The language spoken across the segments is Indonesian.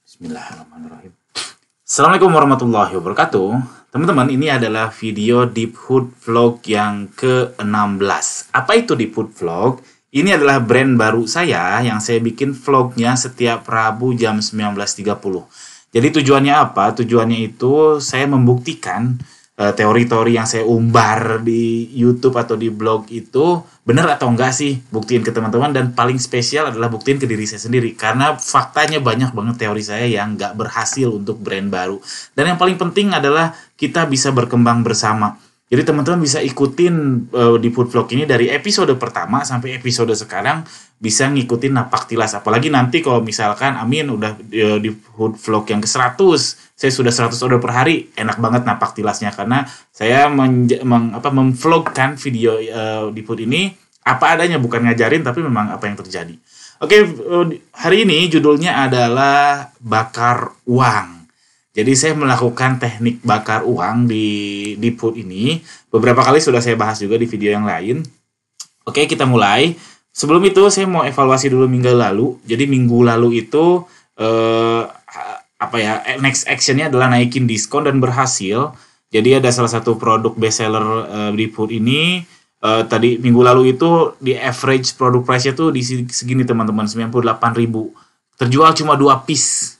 Bismillahirrahmanirrahim. Assalamualaikum warahmatullahi wabarakatuh. Teman-teman, ini adalah video Deep Hood Vlog yang ke-16. Apa itu Deep Hood Vlog? Ini adalah brand baru saya yang saya bikin vlognya setiap Rabu jam 19.30. Jadi tujuannya apa? Tujuannya itu saya membuktikan teori-teori yang saya umbar di YouTube atau di blog itu benar atau enggak sih, buktiin ke teman-teman, dan paling spesial adalah buktiin ke diri saya sendiri, karena faktanya banyak banget teori saya yang enggak berhasil untuk brand baru. Dan yang paling penting adalah kita bisa berkembang bersama. Jadi teman-teman bisa ikutin di Food Vlog ini dari episode pertama sampai episode sekarang, bisa ngikutin napak tilas. Apalagi nanti kalau misalkan Amin udah di Food Vlog yang ke-100, saya sudah 100 order per hari, enak banget napak tilasnya, karena saya memvlogkan video di food ini apa adanya, bukan ngajarin tapi memang apa yang terjadi. Oke, hari ini judulnya adalah bakar uang. Jadi saya melakukan teknik bakar uang di food ini. Beberapa kali sudah saya bahas juga di video yang lain. Oke, kita mulai. Sebelum itu saya mau evaluasi dulu minggu lalu. Jadi minggu lalu itu next actionnya adalah naikin diskon dan berhasil. Jadi ada salah satu produk bestseller di food ini. Tadi minggu lalu itu di average produk price-nya tuh di segini teman-teman, 98.000. Terjual cuma 2 piece.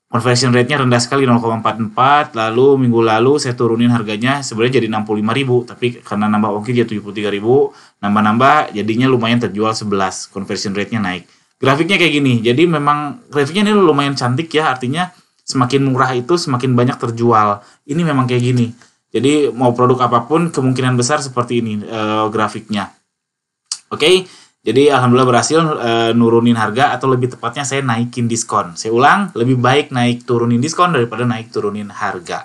Conversion rate-nya rendah sekali, 0,44. Lalu minggu lalu saya turunin harganya sebenarnya jadi 65.000, tapi karena nambah ongkir jadi 73.000, nambah-nambah jadinya lumayan terjual 11. Conversion rate-nya naik. Grafiknya kayak gini. Jadi memang grafiknya ini lumayan cantik ya, artinya semakin murah itu semakin banyak terjual. Ini memang kayak gini. Jadi mau produk apapun kemungkinan besar seperti ini grafiknya. Oke. Jadi alhamdulillah berhasil nurunin harga, atau lebih tepatnya saya naikin diskon. Saya ulang, lebih baik naik turunin diskon daripada naik turunin harga.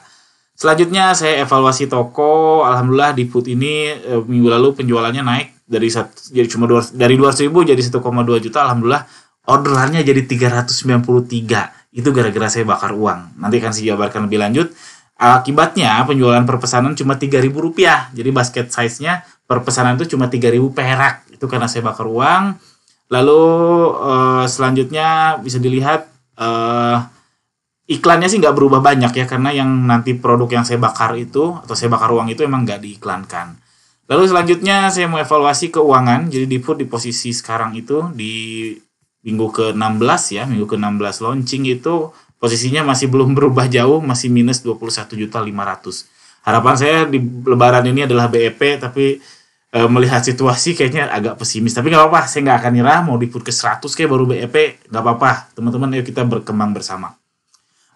Selanjutnya saya evaluasi toko. Alhamdulillah di food ini minggu lalu penjualannya naik dari 200.000 jadi 1,2 juta. Alhamdulillah orderannya jadi 393. Itu gara-gara saya bakar uang. Nanti akan saya jabarkan lebih lanjut. Akibatnya penjualan per pesanan cuma Rp3.000. Jadi basket size-nya per pesanan itu cuma 3.000 perak. Itu karena saya bakar uang. Lalu selanjutnya bisa dilihat iklannya sih nggak berubah banyak ya, karena yang nanti produk yang saya bakar itu atau saya bakar uang itu emang nggak diiklankan. Lalu selanjutnya saya mau evaluasi keuangan. Jadi di food di posisi sekarang itu di minggu ke-16 ya, minggu ke-16 launching itu posisinya masih belum berubah jauh, masih minus 21.500. Harapan saya di lebaran ini adalah BEP, tapi melihat situasi kayaknya agak pesimis. Tapi nggak apa-apa, saya nggak akan nyerah. Mau di food ke-100 kayak baru BEP, nggak apa-apa. Teman-teman, ayo kita berkembang bersama.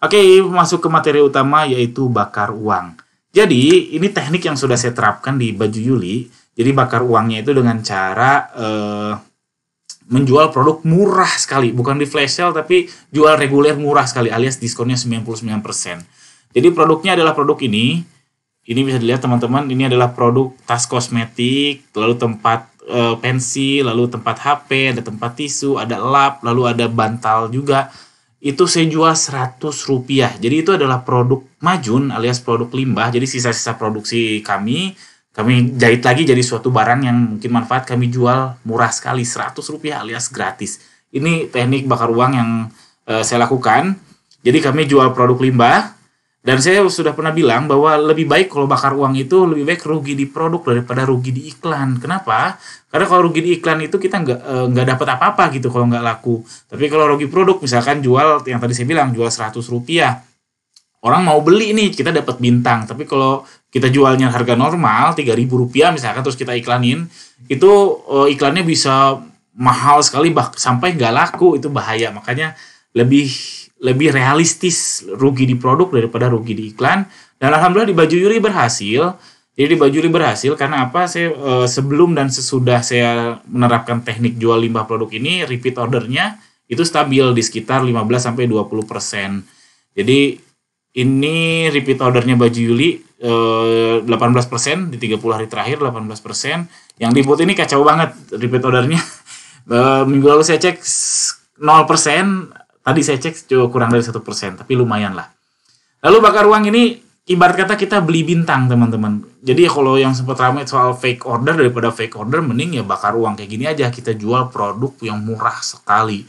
Oke, masuk ke materi utama, yaitu bakar uang. Jadi, ini teknik yang sudah saya terapkan di baju Yuli. Jadi, bakar uangnya itu dengan cara menjual produk murah sekali. Bukan di flash sale, tapi jual reguler murah sekali, alias diskonnya 99%. Jadi, produknya adalah produk ini. Ini bisa dilihat teman-teman, ini adalah produk tas kosmetik, lalu tempat pensil, lalu tempat HP, ada tempat tisu, ada lap, lalu ada bantal juga. Itu saya jual Rp100. Jadi itu adalah produk majun alias produk limbah. Jadi sisa-sisa produksi kami jahit lagi jadi suatu barang yang mungkin manfaat, kami jual murah sekali, Rp100 alias gratis. Ini teknik bakar uang yang saya lakukan. Jadi kami jual produk limbah. Dan saya sudah pernah bilang bahwa lebih baik kalau bakar uang itu lebih baik rugi di produk daripada rugi di iklan. Kenapa? Karena kalau rugi di iklan itu kita nggak dapat apa-apa gitu kalau nggak laku. Tapi kalau rugi produk, misalkan jual yang tadi saya bilang jual Rp100, orang mau beli nih, kita dapat bintang. Tapi kalau kita jualnya harga normal Rp3.000 misalkan, terus kita iklanin, itu iklannya bisa mahal sekali sampai nggak laku. Itu bahaya. Makanya lebih realistis rugi di produk daripada rugi di iklan. Dan alhamdulillah di baju Yuli berhasil. Jadi di baju Yuli berhasil karena apa? Saya sebelum dan sesudah saya menerapkan teknik jual limbah produk ini, repeat ordernya itu stabil di sekitar 15-20%. Jadi ini repeat ordernya baju Yuli 18% di 30 hari terakhir, 18%. Yang di food ini kacau banget repeat ordernya. Minggu lalu saya cek 0%. Tadi saya cek kurang dari 1%, tapi lumayan lah. Lalu bakar uang ini ibarat kata kita beli bintang, teman-teman. Jadi kalau yang sempat ramai soal fake order, daripada fake order, mending ya bakar uang kayak gini aja. Kita jual produk yang murah sekali.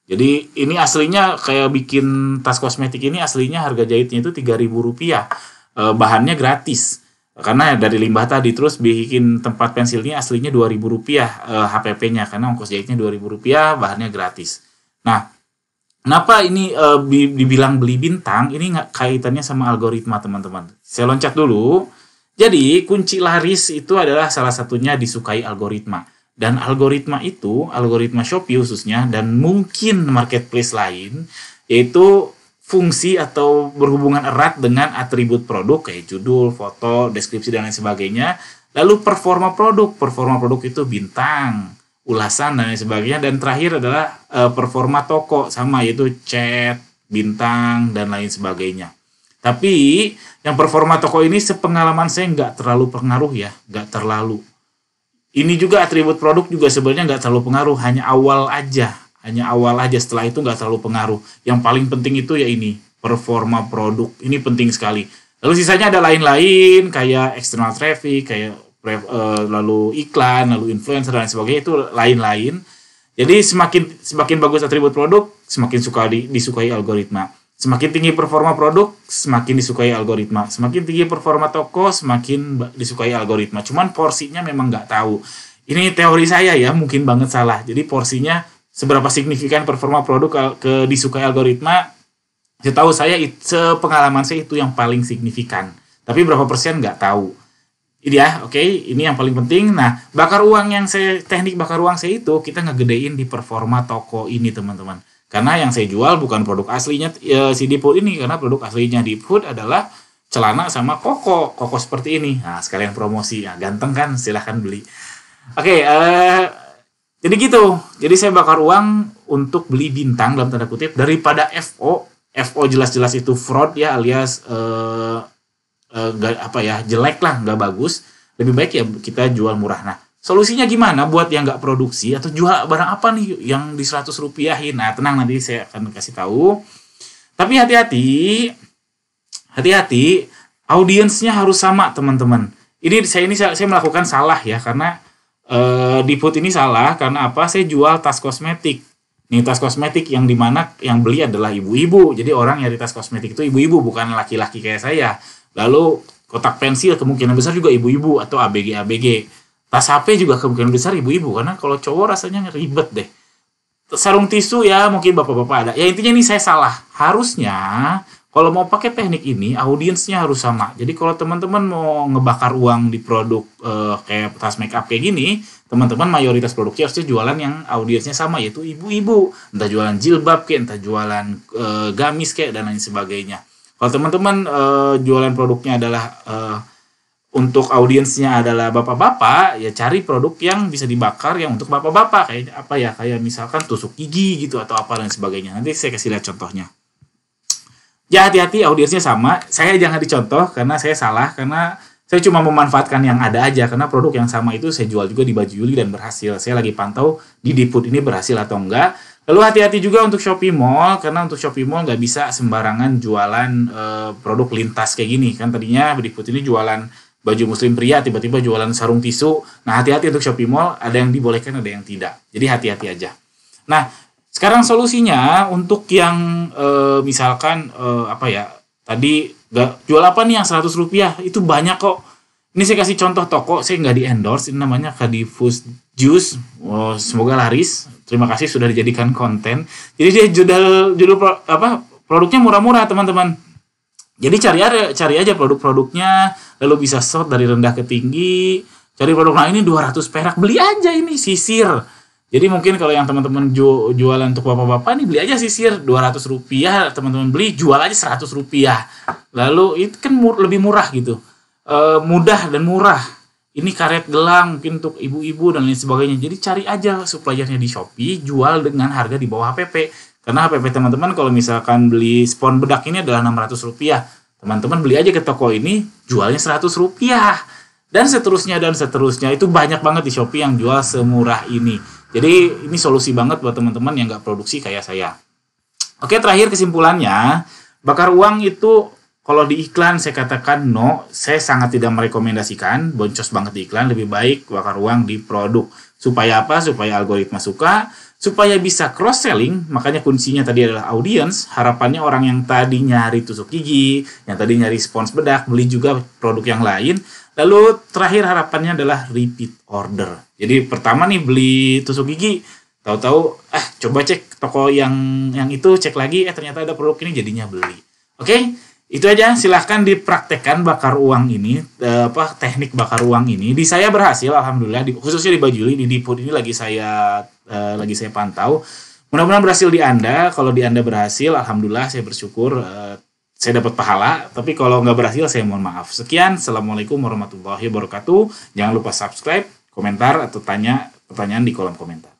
Jadi ini aslinya kayak bikin tas kosmetik ini aslinya harga jahitnya itu Rp3.000. Bahannya gratis. Karena dari limbah tadi, terus bikin tempat pensilnya aslinya Rp2.000 HPP-nya, karena ongkos jahitnya Rp2.000, bahannya gratis. Nah, kenapa ini dibilang beli bintang? Ini nggak kaitannya sama algoritma, teman-teman. Saya loncat dulu. Jadi kunci laris itu adalah salah satunya disukai algoritma. Dan algoritma itu, algoritma Shopee khususnya, dan mungkin marketplace lain, yaitu fungsi atau berhubungan erat dengan atribut produk kayak judul, foto, deskripsi, dan lain sebagainya. Lalu performa produk itu bintang, ulasan, dan lain sebagainya. Dan terakhir adalah performa toko, sama yaitu chat, bintang, dan lain sebagainya. Tapi yang performa toko ini sepengalaman saya nggak terlalu pengaruh ya, nggak terlalu. Ini juga atribut produk juga sebenarnya nggak terlalu pengaruh, hanya awal aja, setelah itu nggak terlalu pengaruh. Yang paling penting itu ya ini, performa produk, ini penting sekali. Lalu sisanya ada lain-lain, kayak external traffic, kayak lalu iklan, lalu influencer, dan sebagainya, itu lain-lain. Jadi semakin bagus atribut produk, semakin disukai algoritma. Semakin tinggi performa produk, semakin disukai algoritma. Semakin tinggi performa toko, semakin disukai algoritma. Cuman porsinya memang nggak tahu. Ini teori saya ya, mungkin banget salah. Jadi porsinya seberapa signifikan performa produk disukai algoritma, setahu saya, sepengalaman saya itu yang paling signifikan. Tapi berapa persen nggak tahu. Ini ya, oke, ini yang paling penting. Nah, teknik bakar uang saya itu kita ngegedein di performa toko ini, teman-teman. Karena yang saya jual bukan produk aslinya si Deepwood ini, karena produk aslinya Deepwood adalah celana sama koko seperti ini. Nah, sekalian promosi, ya, ganteng kan, silahkan beli. Oke, jadi gitu. Jadi saya bakar uang untuk beli bintang dalam tanda kutip daripada FO jelas-jelas itu fraud ya, alias jelek lah, nggak bagus. Lebih baik ya kita jual murah. Nah, solusinya gimana buat yang nggak produksi atau jual barang apa nih yang di 100 rupiahin? Nah, tenang, nanti saya akan kasih tahu. Tapi hati-hati, audiensnya harus sama, teman-teman. Saya melakukan salah ya, karena Deepwood ini salah karena apa? Saya jual tas kosmetik. Nih, tas kosmetik yang dimana yang beli adalah ibu-ibu. Jadi orang nyari tas kosmetik itu ibu-ibu, bukan laki-laki kayak saya. Lalu kotak pensil kemungkinan besar juga ibu-ibu atau ABG. Tas HP juga kemungkinan besar ibu-ibu, karena kalau cowok rasanya ribet deh. Sarung tisu ya mungkin bapak-bapak ada. Ya intinya ini saya salah. Harusnya kalau mau pakai teknik ini audiensnya harus sama. Jadi kalau teman-teman mau ngebakar uang di produk kayak tas make up kayak gini, teman-teman mayoritas produknya harusnya jualan yang audiensnya sama, yaitu ibu-ibu. Entah jualan jilbab kayak, entah jualan gamis kayak, dan lain sebagainya. Kalau teman-teman jualan produknya adalah untuk audiensnya adalah bapak-bapak, ya cari produk yang bisa dibakar yang untuk bapak-bapak, kayak apa ya, kayak misalkan tusuk gigi gitu atau apa dan sebagainya. Nanti saya kasih lihat contohnya. Ya hati-hati, audiensnya sama. Saya jangan dicontoh karena saya salah, karena saya cuma memanfaatkan yang ada aja, karena produk yang sama itu saya jual juga di Baju Yuli dan berhasil. Saya lagi pantau di Deepwood ini berhasil atau enggak. Lalu hati-hati juga untuk Shopee Mall, karena untuk Shopee Mall nggak bisa sembarangan jualan produk lintas kayak gini. Kan tadinya Deepwood ini jualan baju muslim pria, tiba-tiba jualan sarung tisu. Nah, hati-hati untuk Shopee Mall, ada yang dibolehkan, ada yang tidak. Jadi hati-hati aja. Nah, sekarang solusinya untuk yang misalkan tadi jual apa nih yang 100 rupiah, itu banyak kok. Ini saya kasih contoh toko, saya nggak di-endorse, ini namanya Kadifus Juice. Semoga laris. Terima kasih sudah dijadikan konten. Jadi dia judul produknya murah-murah, teman-teman. Jadi cari aja produk-produknya, lalu bisa sort dari rendah ke tinggi. Cari produk, nah ini 200 perak, beli aja ini sisir. Jadi mungkin kalau yang teman-teman jualan untuk bapak-bapak nih, beli aja sisir 200 rupiah, teman-teman beli, jual aja 100 rupiah. Lalu itu kan lebih murah gitu. Mudah dan murah. Ini karet gelang mungkin untuk ibu-ibu dan lain sebagainya. Jadi cari aja suppliernya di Shopee, jual dengan harga di bawah HPP. Karena HPP teman-teman kalau misalkan beli spon bedak ini adalah 600 rupiah. Teman-teman beli aja ke toko ini, jualnya 100 rupiah. Dan seterusnya. Itu banyak banget di Shopee yang jual semurah ini. Jadi ini solusi banget buat teman-teman yang nggak produksi kayak saya. Oke, terakhir kesimpulannya, bakar uang itu kalau di iklan saya katakan no, saya sangat tidak merekomendasikan, boncos banget di iklan, lebih baik bakar uang di produk. Supaya apa? Supaya algoritma suka, Supaya bisa cross selling, makanya kuncinya tadi adalah audience. Harapannya orang yang tadi nyari tusuk gigi, yang tadi nyari spons bedak, beli juga produk yang lain. Lalu terakhir harapannya adalah repeat order. Jadi pertama nih beli tusuk gigi, tahu-tahu coba cek toko yang itu, cek lagi ternyata ada produk ini, jadinya beli. Oke, itu aja. Silahkan dipraktekkan bakar uang ini, teknik bakar uang ini. Di saya berhasil, alhamdulillah. Khususnya di Bajuli, di Diput ini lagi saya pantau. Mudah-mudahan berhasil di Anda. Kalau di Anda berhasil, alhamdulillah saya bersyukur. Saya dapat pahala. Tapi kalau nggak berhasil, saya mohon maaf. Sekian. Assalamualaikum warahmatullahi wabarakatuh. Jangan lupa subscribe, komentar, atau tanya pertanyaan di kolom komentar.